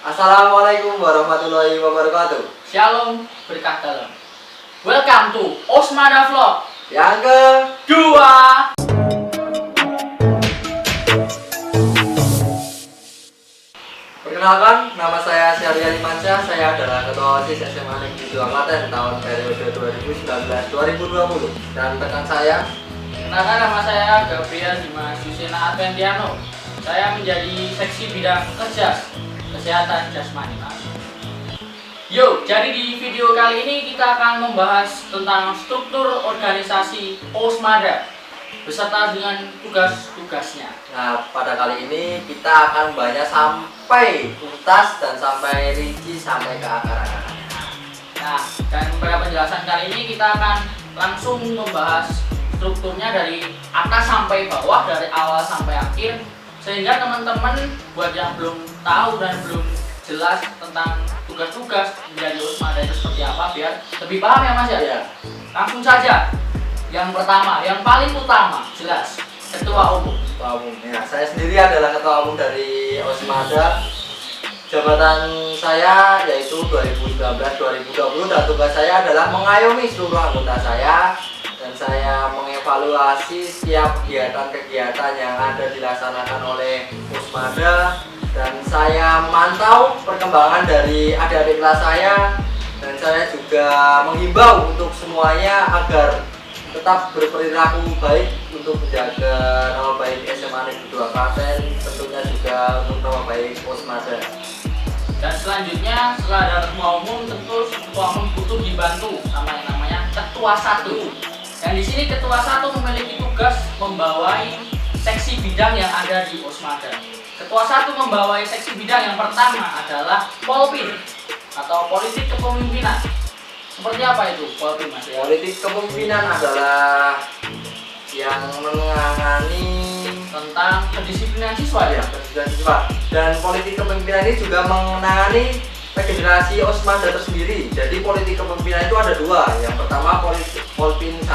Assalamualaikum warahmatullahi wabarakatuh. Shalom berkah dalam. Welcome to Osmada Vlog Yang kedua. Perkenalkan, nama saya Syahrial Limansyah. Saya adalah Ketua OSIS SMA Negeri 2 Klaten tahun periode 2019-2020. Dan rekan saya, Kenalkan, nama saya Gabriel Dimas Yusena Adventiano. Saya menjadi seksi bidang kesehatan jasmani. Yo, jadi di video kali ini kita akan membahas tentang struktur organisasi Osmada beserta dengan tugas-tugasnya. nah pada kali ini kita akan banyak sampai tuntas dan sampai rinci sampai ke akar-akarnya. Nah, dan pada penjelasan kali ini kita akan langsung membahas strukturnya dari atas sampai bawah, dari awal sampai akhir, sehingga teman-teman buat yang belum tahu dan belum jelas tentang tugas-tugas menjadi Osmada itu seperti apa, biar lebih paham ya Mas ya. Ya. Langsung saja. Yang pertama, yang paling utama, jelas Ketua Umum. Ketua Umum. Ya, saya sendiri adalah Ketua Umum dari Osmada. Jabatan saya yaitu 2019-2020 dan tugas saya adalah mengayomi seluruh anggota saya, dan saya mengevaluasi setiap kegiatan-kegiatan yang ada dilaksanakan oleh Osmada, dan saya memantau perkembangan dari adik-adik kelas saya, dan saya juga menghimbau untuk semuanya agar tetap berperilaku baik untuk menjaga nama baik SMA Negeri 2 Klaten, tentunya juga untuk nama baik Osmada. Dan selanjutnya setelah ada Ketua Umum, tentu Ketua Umum butuh dibantu sama yang namanya Ketua 1. Dan di sini Ketua 1 memiliki tugas membawai seksi bidang yang ada di Osmada. Ketua 1 membawai seksi bidang yang pertama adalah Polpin atau Politik Kepemimpinan. Seperti apa itu Polpin, Mas? Politik kepemimpinan adalah yang menangani Tentang kedisiplinan siswa ya. kedisiplinan siswa, dan politik kepemimpinan ini juga menangani regenerasi Osmada tersendiri. Jadi politik kepemimpinan itu ada dua. Yang pertama Polpin 1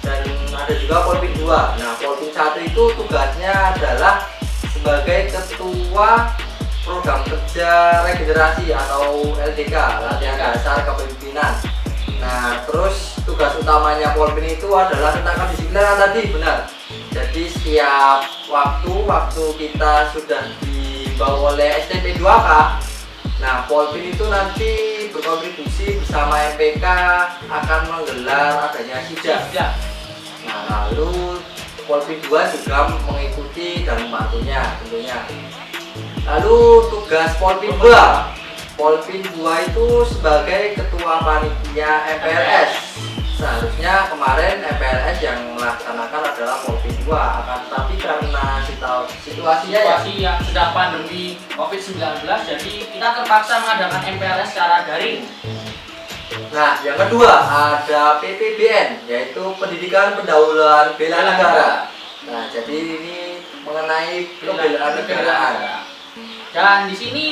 dan ada juga Polpin 2. Nah, Polpin 1 itu tugasnya adalah sebagai ketua program kerja regenerasi atau LDK, latihan dasar kepemimpinan. Nah, terus tugas utamanya Polpin itu adalah tentang kedisiplinan tadi, benar. Jadi setiap waktu kita sudah dibawa oleh STP 2K, nah Polpin itu nanti berkontribusi bersama MPK akan menggelar adanya sidak. Nah, lalu Polpin 2 juga mengikuti dan membantunya tentunya. Lalu tugas Polpin 2. Polpin 2 itu sebagai ketua panitia MPLS. Seharusnya kemarin MPLS yang melaksanakan adalah Polpin 2, akan tetapi karena situasinya yang sedang pandemi COVID-19, jadi kita terpaksa mengadakan MPLS secara daring. Nah, yang kedua ada PPBN, yaitu Pendidikan Pendahuluan Bela Negara. Nah, jadi ini mengenai pembelaan negaraan. Dan di sini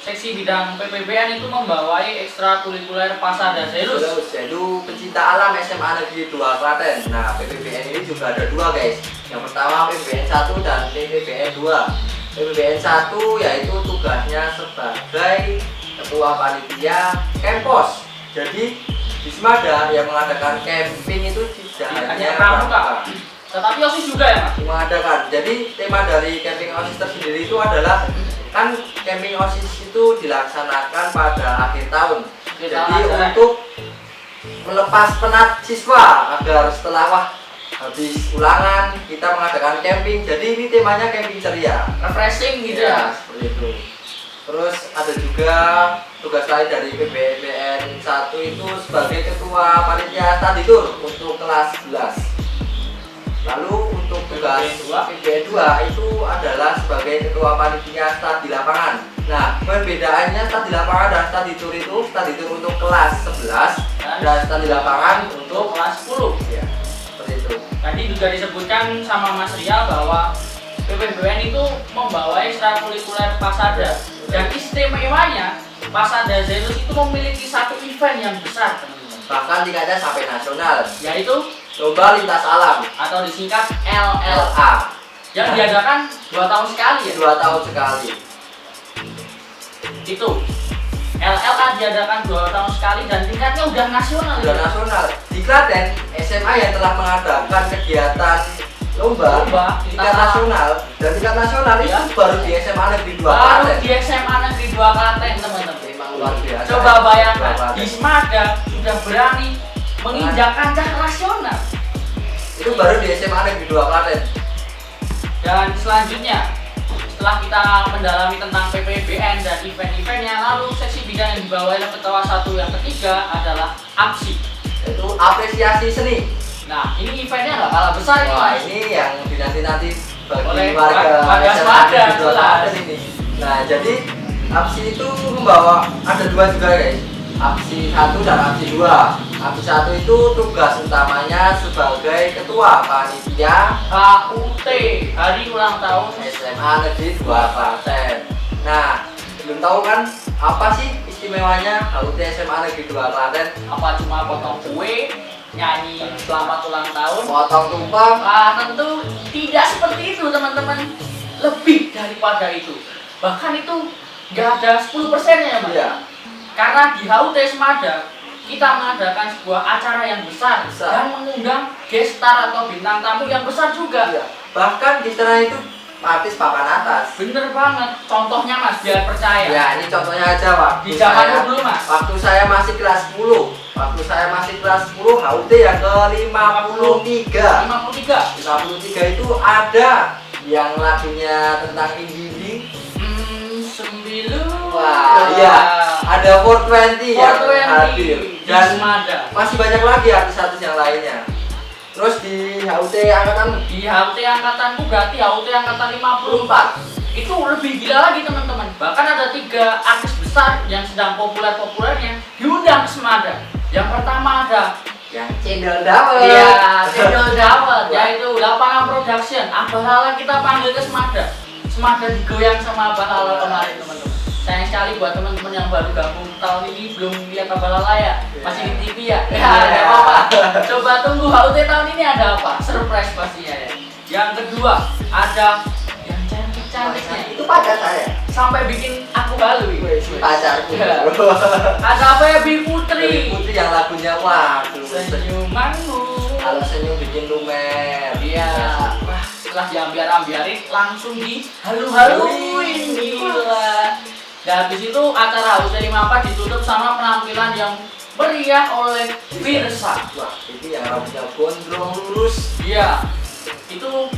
seksi bidang PPBN itu membawai ekstrakurikuler Pasada Zelus. Yaitu pecinta alam SMA Negeri 2 Klaten. Nah, PPBN ini juga ada dua, guys. Yang pertama PPBN 1 dan PPBN 2. PPBN 1 yaitu tugasnya sebagai ketua panitia Kempos. Jadi di Osmada yang mengadakan camping itu tidak hanya pramuka, tetapi OSIS juga ya, Mas? mengadakan. Jadi tema dari camping OSIS tersendiri itu adalah, kan camping OSIS itu dilaksanakan pada akhir tahun. Jadi untuk melepas penat siswa agar setelah habis ulangan kita mengadakan camping. Jadi ini temanya camping ceria, Refreshing gitu ya. seperti itu. Terus ada juga tugas lain dari PPBN 1 itu sebagai ketua panitia study tour untuk kelas 11. Lalu untuk tugas PPBN 2 itu adalah sebagai ketua panitia studi lapangan. Nah, perbedaannya studi lapangan dan studi tour itu, studi tour untuk kelas 11 dan studi lapangan untuk kelas 10. ya, seperti itu. Tadi juga disebutkan sama Mas Rial bahwa PPBN itu membawai ekstrakurikuler Pasada. Dan istimewanya Pasada Zelus itu memiliki satu event yang besar, teman-teman. Bahkan tingkatnya sampai nasional, Yaitu lomba lintas alam atau disingkat LLA LA yang diadakan 2 tahun sekali ya. 2 tahun sekali. Itu LLA diadakan 2 tahun sekali dan tingkatnya udah nasional. Udah nasional. Di Klaten, SMA yang telah mengadakan kegiatan lomba tingkat nasional dan tingkat nasional ya. Itu baru di SMA Negeri 2 baru Klaten. di SMA Negeri 2 Klaten, teman-teman. Memang luar biasa. Coba bayangkan, di Smada sudah berani menginjak kancah nasional. Itu baru di SMA Negeri 2 Klaten. Dan selanjutnya, setelah kita mendalami tentang PPBN dan event-eventnya, lalu seksi bidang yang dibawahi oleh ketua 1 yang ketiga adalah APSI, Itu apresiasi seni. Nah, ini eventnya nggak kalah besar ini, Wah, Mas. ini yang dinanti-nanti bagi Oleh warga warga SMA Smada, Negeri 2 jelas. Klaten ini. Nah, jadi APSI itu membawa ada 2 juga, guys. APSI 1 dan APSI 2. APSI 1 itu tugas utamanya sebagai ketua panitia HUT, Hari Ulang Tahun SMA Negeri 2 Klaten. Nah, belum tahu kan apa sih istimewanya HUT SMA Negeri 2 Klaten? Apa cuma potong kue, nyanyi selamat ulang tahun? Potong tumpeng. Tentu tidak seperti itu, teman-teman. Lebih daripada itu. Bahkan itu nggak ada 10%-nya, Mas. Iya. Karena di HUT Smada kita mengadakan sebuah acara yang besar. Dan mengundang gestar atau bintang tamu yang besar juga. Iya. Bahkan di sana itu artis papan atas. Bener banget. Contohnya, Mas, biar percaya. Ya, ini contohnya aja, Pak. Di zaman dulu, Mas. Waktu saya masih kelas 10. Waktu saya masih kelas 10, HUT yang ke-53. 53 itu ada yang lagunya tentang indie. Sembilu. Wah, iya. Ada 420 yang 420 hadir. di Dan Smada. masih banyak lagi artis-artis yang lainnya. Terus di HUT angkatan Di HUT angkatanku berarti HUT angkatan 54. Itu lebih gila lagi, teman-teman. Bahkan ada 3 artis besar yang sedang populer-populernya diundang ke Smada. Yang pertama ada yang cendol dawet. iya, Cendol Dawet, yaitu Lapangan Production. Abah Lala kita panggil ke Smada. Smada digoyang sama Abah Lala kemarin, teman-teman. Sayang sekali buat teman-teman yang baru gabung tahun ini belum lihat Abah Lala ya. Masih di TV ya. Ya, nggak apa-apa. Coba tunggu HUT tahun ini ada apa? Surprise pastinya ya. Yang kedua ada yang cantik-cantiknya. Itu pacar saya. Sampai bikin aku halu ini. Pacarku. Ya. Ada Feby Putri. Putri yang lagunya waduh. Senyumanmu. Kalau senyum bikin lumer. Iya. Wah, setelah diambiar-ambiarin langsung di halu-haluin. Gila. Dan habis itu acara HUT 54 ditutup sama penampilan yang meriah oleh Virsa. Wah, itu yang rambutnya gondrong lurus. Iya. Itu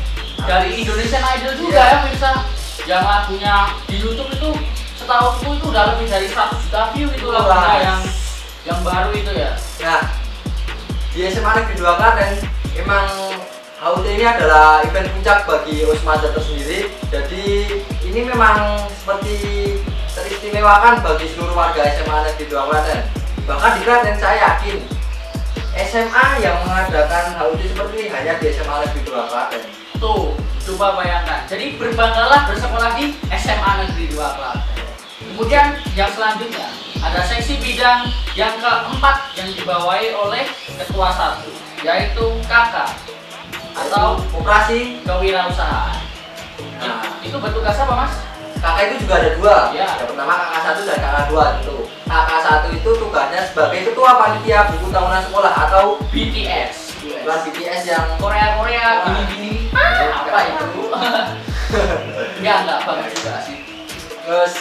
dari Indonesian Idol juga Iya. ya, Virsa. Yang lagunya di YouTube itu setahunku itu udah lebih dari 100 juta view itu lagunya yang baru itu ya. Nah, di SMA Negeri 2 Klaten emang HUT ini adalah event puncak bagi Osmada tersendiri. Jadi ini memang seperti teristimewakan bagi seluruh warga SMA Negeri 2 Klaten. Bahkan di Klaten saya yakin SMA yang mengadakan HUT seperti ini hanya di SMA Negeri 2 Klaten. Tuh, coba bayangkan. Jadi berbanggalah bersekolah di SMA Negeri 2 Klaten. Kemudian yang selanjutnya ada seksi bidang yang keempat yang dibawahi oleh ketua 1, yaitu KK atau operasi. kewirausahaan. Nah, Itu bertugas apa, Mas? kakak itu juga ada 2. Ya. Yang pertama kakak 1 dan kakak 2 itu. Kakak 1 itu tugasnya sebagai ketua panitia buku tahunan sekolah atau BTS. bukan BTS yang Korea Wah. gini-gini. Apa itu? Enggak banget juga sih. terus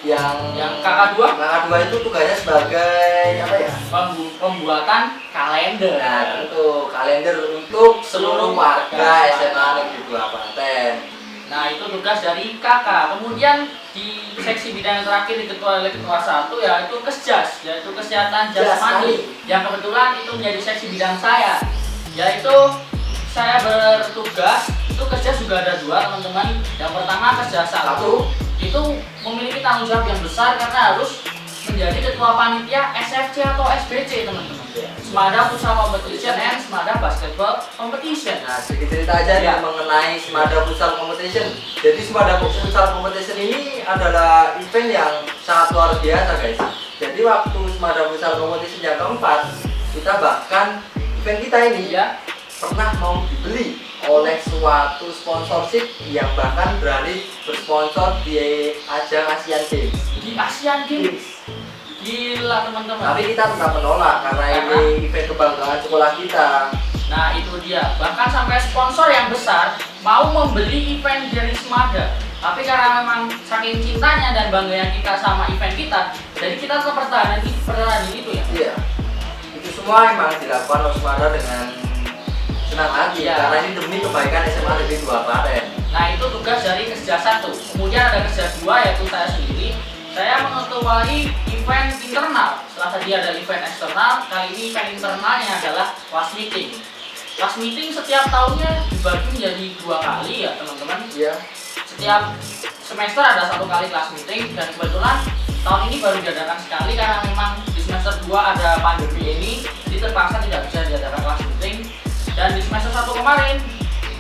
yang kakak 2 kakak 2 itu tugasnya sebagai apa ya? pembuatan kalender. Nah, itu kalender untuk seluruh warga SMA Negeri 2 Klaten. Nah, itu tugas dari kakak. Kemudian di seksi bidang yang terakhir diketuai oleh ketua 1 yaitu Kesjas, yaitu kesehatan jasmani. Yang kebetulan itu menjadi seksi bidang saya. Yaitu saya bertugas, itu Kesjas juga ada 2, teman-teman. Yang pertama Kesjas 1 itu memiliki tanggung jawab yang besar karena harus menjadi ketua panitia SFC atau SBC, teman-teman. Smada Futsal Competition and Smada Basketball Competition. Nah, sedikit cerita aja Ya. mengenai Smada Futsal Competition. Jadi Smada Futsal Competition ini adalah event yang sangat luar biasa, guys. Jadi waktu Smada Futsal Competition yang keempat, kita bahkan event kita ini Ya, pernah mau dibeli oleh suatu sponsorship yang bahkan berani bersponsor di ajang Asian Games. di Asian Games. Gila teman-teman. Tapi kita tetap menolak karena ini event kebanggaan sekolah kita. Nah itu dia, bahkan sampai sponsor yang besar mau membeli event dari Semada. Tapi karena memang saking cintanya dan bangganya kita sama event kita, jadi kita tetap pertahanan itu ya. Iya. Itu semua memang dilakukan oleh Semada dengan senang hati karena ini demi kebaikan SMA Negeri 2 Klaten. Nah itu tugas dari Kesja 1. Kemudian ada Kesja 2 yaitu saya sendiri. Saya mengetuai event internal. Setelah tadi ada event eksternal, kali ini event internalnya adalah class meeting. Class meeting setiap tahunnya dibagi menjadi 2 kali ya teman-teman. Iya. Setiap semester ada 1 kali class meeting dan kebetulan tahun ini baru diadakan sekali karena memang di semester 2 ada pandemi ini, jadi terpaksa tidak bisa diadakan class meeting. Dan di semester 1 kemarin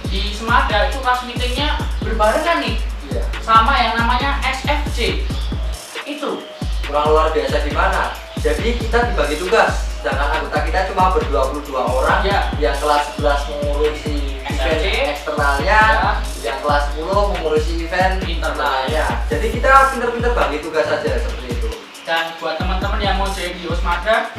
di Semada itu class meetingnya berbarengan nih sama yang namanya SFC. Itu kurang luar biasa di mana? Jadi kita dibagi tugas, sedangkan anggota kita cuma ber-22 orang yang kelas 11 mengurusi event eksternalnya, yang kelas 10 mengurusi event internalnya. Jadi kita pinter-pinter bagi tugas saja seperti itu. Dan buat teman-teman yang mau join di Osmada,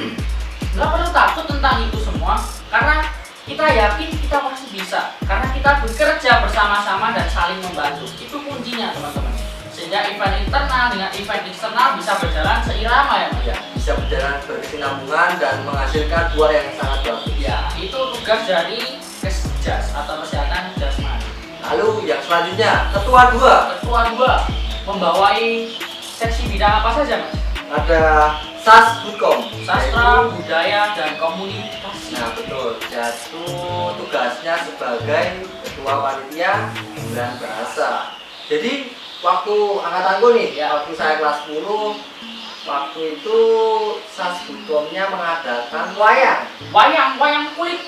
nggak perlu takut tentang itu semua, karena kita yakin kita pasti bisa, karena kita bekerja bersama-sama dan saling membantu. Itu kuncinya teman-teman. Sehingga event internal dengan event eksternal bisa berjalan seirama ya Mas? Ya, bisa berjalan berkesinambungan dan menghasilkan buah yang sangat bagus. Ya, itu tugas dari Kesjas atau Kesehatan Jasmani. Lalu yang selanjutnya, Ketua 2. Ketua 2 membawai seksi bidang apa saja Mas? Ada SAS Budkom, Sastra, Budaya, dan Komunikasi. Nah betul, yaitu tugasnya sebagai Ketua Panitia Bulan Bahasa. Jadi waktu angkatanku nih, waktu saya kelas 10, waktu itu SAS Budkomnya mengadakan wayang kulit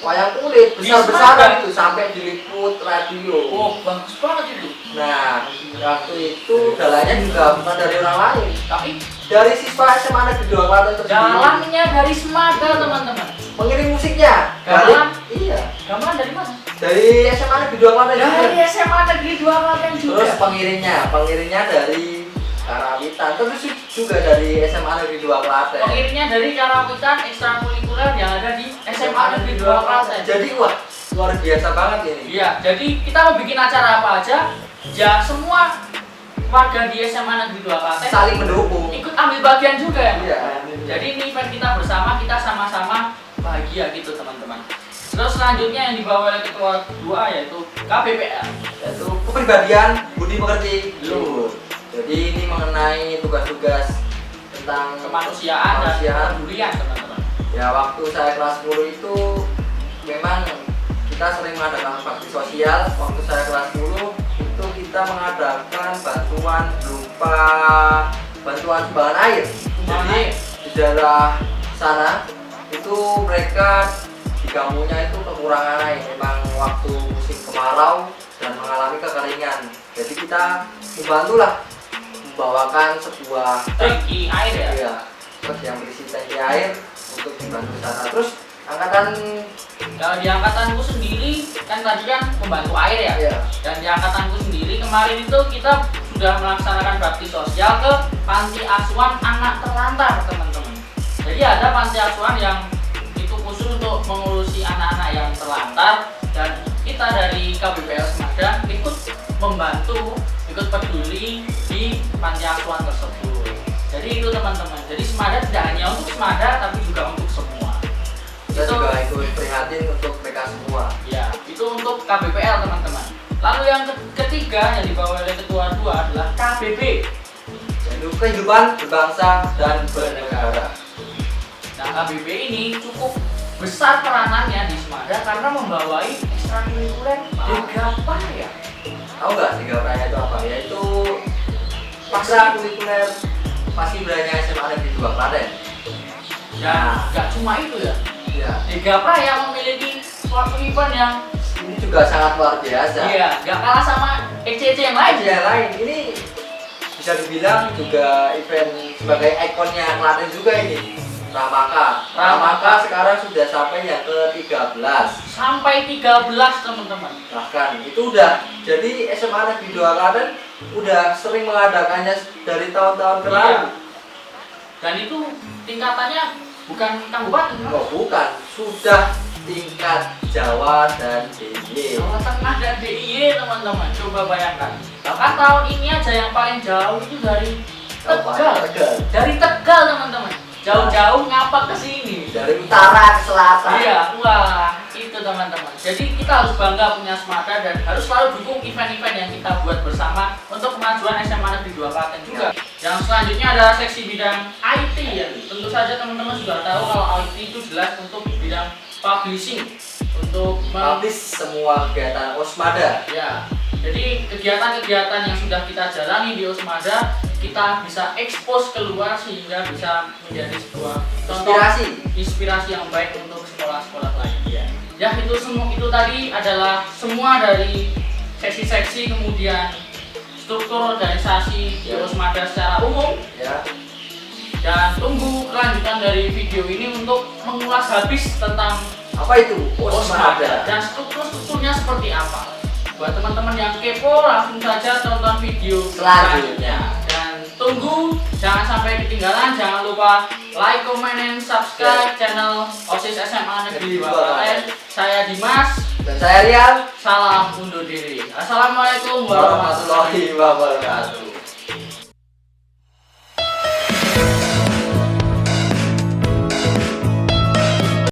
besar-besaran itu sampai diliput radio. Oh, bagus banget itu. Nah, waktu itu dalanya juga bukan dari orang lain, Tapi dari siswa SMA Negeri 2 Klaten tersendiri. dalamnya dari Semada teman-teman. Pengiring musiknya Gamelan? Iya, Gamelan dari mana? dari SMA Negeri 2 Klaten juga. Dari SMA Negeri 2 Klaten juga. Terus pengiringnya dari Karawitan, terus juga dari SMA Negeri 2 Klaten. Pengiringnya dari Karawitan ekstrakurikuler yang ada di SMA Negeri 2 Klaten. Jadi wah, luar biasa banget ini. Iya, jadi kita mau bikin acara apa aja, ya semua warga di SMA Negeri 2 Klaten Saling mendukung. ikut ambil bagian juga ya. Iya. Jadi ini event kita bersama, kita sama-sama bahagia gitu teman-teman. Terus selanjutnya yang dibawa oleh Ketua 2 yaitu KBPL, Yaitu kepribadian budi pekerti luhur. Jadi ini mengenai tugas-tugas tentang kemanusiaan dan kepedulian teman-teman. Ya waktu saya kelas 10 itu memang kita sering mengadakan bakti sosial. Waktu saya kelas 10 itu kita mengadakan bantuan berupa bantuan sumbangan air. Jadi di daerah sana itu mereka di kampungnya itu kekurangan air, memang waktu musim kemarau dan mengalami kekeringan. Jadi kita membantulah membawakan sebuah Tangki air ya. Iya, terus yang berisi tangki air untuk dibantu sana. Terus angkatan Kalau di angkatanku sendiri kan tadi kan membantu air ya. Iya. Dan di angkatanku sendiri kemarin itu kita sudah melaksanakan bakti sosial ke panti asuhan anak terlantar teman-teman. Jadi ada panti asuhan yang itu khusus untuk mengurusi anak-anak yang terlantar, dan kita dari KBPL Semada ikut membantu, ikut peduli di panti asuhan tersebut. Jadi itu teman-teman. Jadi Semada tidak hanya untuk Semada tapi juga untuk semua. kita juga ikut prihatin untuk mereka semua. Ya, itu untuk KBPL teman-teman. Lalu yang ketiga yang dibawa oleh Ketua 2 adalah KBB, Yaitu kehidupan berbangsa dan bernegara. Nah, KBB ini cukup besar peranannya di Semada karena membawai ekstrakurikuler Degapa ya. Tahu nggak tiga perayaan itu apa? Yaitu ekstrakurikuler Paskibranya SMA Negeri 2 Klaten. Ya, nggak cuma itu ya. Ya, Degapa yang memiliki suatu event yang ini juga sangat luar biasa. iya, nggak kalah sama ECC yang lain. Yang lain ini bisa dibilang juga event sebagai ikonnya Klaten juga ini. Ramaka sekarang sudah sampai yang ke-13. Sampai 13 teman-teman. Bahkan itu udah jadi SMA Negeri 2 Klaten udah sering mengadakannya dari tahun-tahun ke Iya. lalu. Dan itu tingkatannya bukan kabupaten, Mas. Oh bukan, sudah tingkat Jawa dan DIY. Jawa Tengah dan DIY teman-teman, coba bayangkan. Bahkan tahun ini aja yang paling jauh itu dari Tegal. Dari Tegal teman-teman, jauh-jauh ngapa ke sini? Dari utara ke selatan. Iya, wah itu teman-teman. Jadi kita harus bangga punya Smada dan harus selalu dukung event-event yang kita buat bersama untuk kemajuan SMA Negeri 2 Klaten juga. Yang selanjutnya adalah seksi bidang IT ya. Tentu saja teman-teman sudah tahu kalau IT itu jelas untuk bidang publishing, untuk Publish semua kegiatan Osmada. ya. Jadi kegiatan-kegiatan yang sudah kita jalani di Osmada kita bisa expose keluar sehingga bisa menjadi sebuah contoh inspirasi yang baik untuk sekolah-sekolah lain. Ya itu semua itu tadi adalah semua dari seksi-seksi kemudian struktur organisasi di Osmada secara umum. Ya. Dan tunggu kelanjutan dari video ini untuk mengulas habis tentang Apa itu Osmada? dan strukturnya seperti apa. Buat teman-teman yang kepo langsung saja tonton video Selanjutnya. dan tunggu, jangan sampai ketinggalan, jangan lupa like, comment, and subscribe channel OSIS SMA Negeri 2 Klaten. Saya Dimas, Dan saya Rian. salam undur diri. Assalamualaikum Warahmatullahi wabarakatuh.